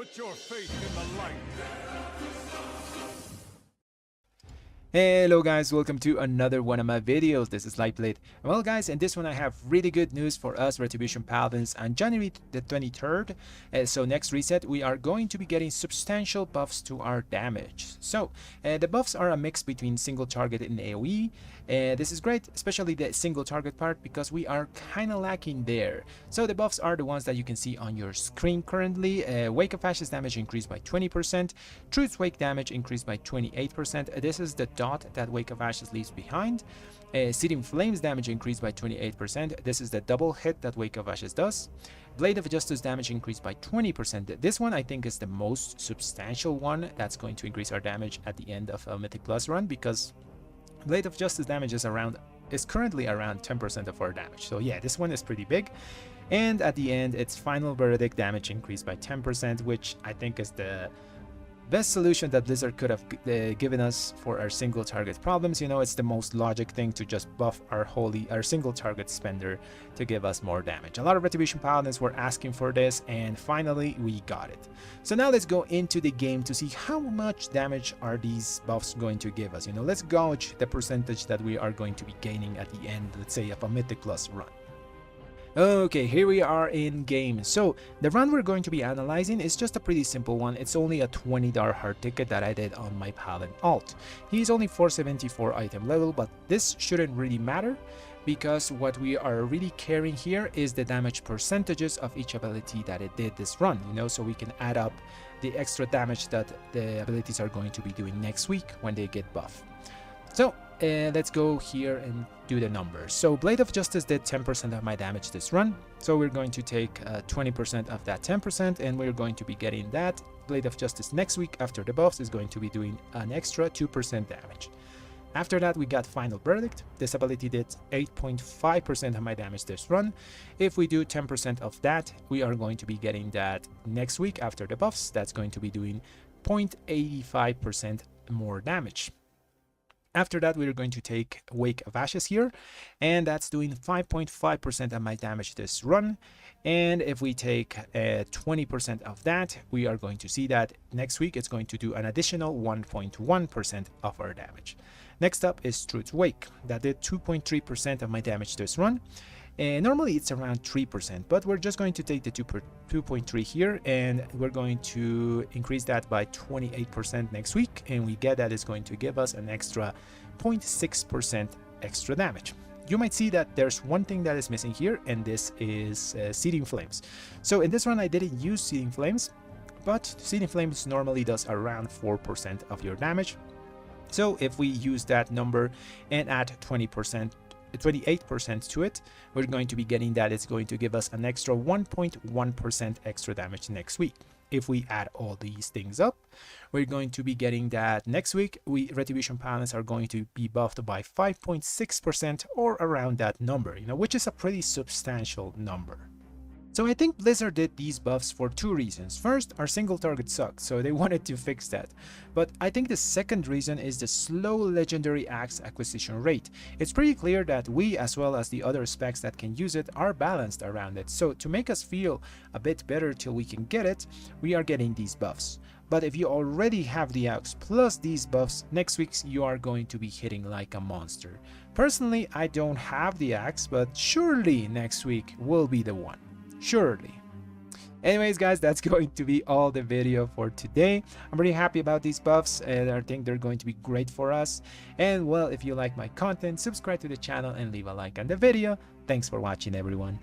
Put your faith in the light. Hello guys, welcome to another one of my videos. This is Lightblade. Well guys, in this one I have really good news for us Retribution Paladins on January the 23rd. So next reset we are going to be getting substantial buffs to our damage. So the buffs are a mix between single target and AoE. This is great, especially the single target part, because we are kind of lacking there. So the buffs are the ones that you can see on your screen currently. Wake of Ashes damage increased by 20%, Truth's Wake damage increased by 28%. This is the dot that Wake of Ashes leaves behind. Seething Flames damage increased by 28%. This is the double hit that Wake of Ashes does. Blade of Justice damage increased by 20%. This one I think is the most substantial one that's going to increase our damage at the end of a Mythic Plus run, because Blade of Justice damage is currently around 10% of our damage. So yeah, this one is pretty big. And at the end, its Final Verdict damage increased by 10%, which I think is the best solution that Blizzard could have given us for our single target problems. You know, it's the most logic thing to just buff our single target spender to give us more damage. A lot of Retribution Paladins were asking for this, and finally we got it. So now let's go into the game to see how much damage are these buffs going to give us. You know, let's gauge the percentage that we are going to be gaining at the end, let's say, of a Mythic Plus run. Okay, here we are in game. So the run we're going to be analyzing is just a pretty simple one. It's only a $20 hard ticket that I did on my Paladin alt. He's only 474 item level, but this shouldn't really matter, because what we are really caring here is the damage percentages of each ability that it did this run, you know, so we can add up the extra damage that the abilities are going to be doing next week when they get buffed. So let's go here and do the numbers. So Blade of Justice did 10% of my damage this run, so we're going to take 20% of that 10%, and we're going to be getting that. Blade of Justice next week after the buffs is going to be doing an extra 2% damage. After that we got Final Verdict. This ability did 8.5% of my damage this run. If we do 10% of that, we are going to be getting that next week after the buffs. That's going to be doing 0.85% more damage. After that, we're going to take Wake of Ashes here, and that's doing 5.5% of my damage this run. And if we take 20% of that, we are going to see that next week it's going to do an additional 1.1% of our damage. Next up is Truth's Wake. That did 2.3% of my damage this run. And normally it's around 3%, but we're just going to take the 2.3 here, and we're going to increase that by 28% next week, and we get that is going to give us an extra 0.6% extra damage. You might see that there's one thing that is missing here, and this is Seething Flames. So in this run I didn't use Seething Flames, but Seething Flames normally does around 4% of your damage. So if we use that number and add 28% to it, we're going to be getting that it's going to give us an extra 1.1% extra damage next week. If we add all these things up, we're going to be getting that next week Retribution Paladins are going to be buffed by 5.6%, or around that number, you know, which is a pretty substantial number. So I think Blizzard did these buffs for two reasons. First, our single target sucked, so they wanted to fix that. But I think the second reason is the slow legendary axe acquisition rate. It's pretty clear that we, as well as the other specs that can use it, are balanced around it. So to make us feel a bit better till we can get it, we are getting these buffs. But if you already have the axe plus these buffs, next week you are going to be hitting like a monster. Personally, I don't have the axe, but surely next week will be the one. Surely. Anyways guys, that's going to be all the video for today. I'm really happy about these buffs, and I think they're going to be great for us. And well, if you like my content, subscribe to the channel and leave a like on the video. Thanks for watching everyone.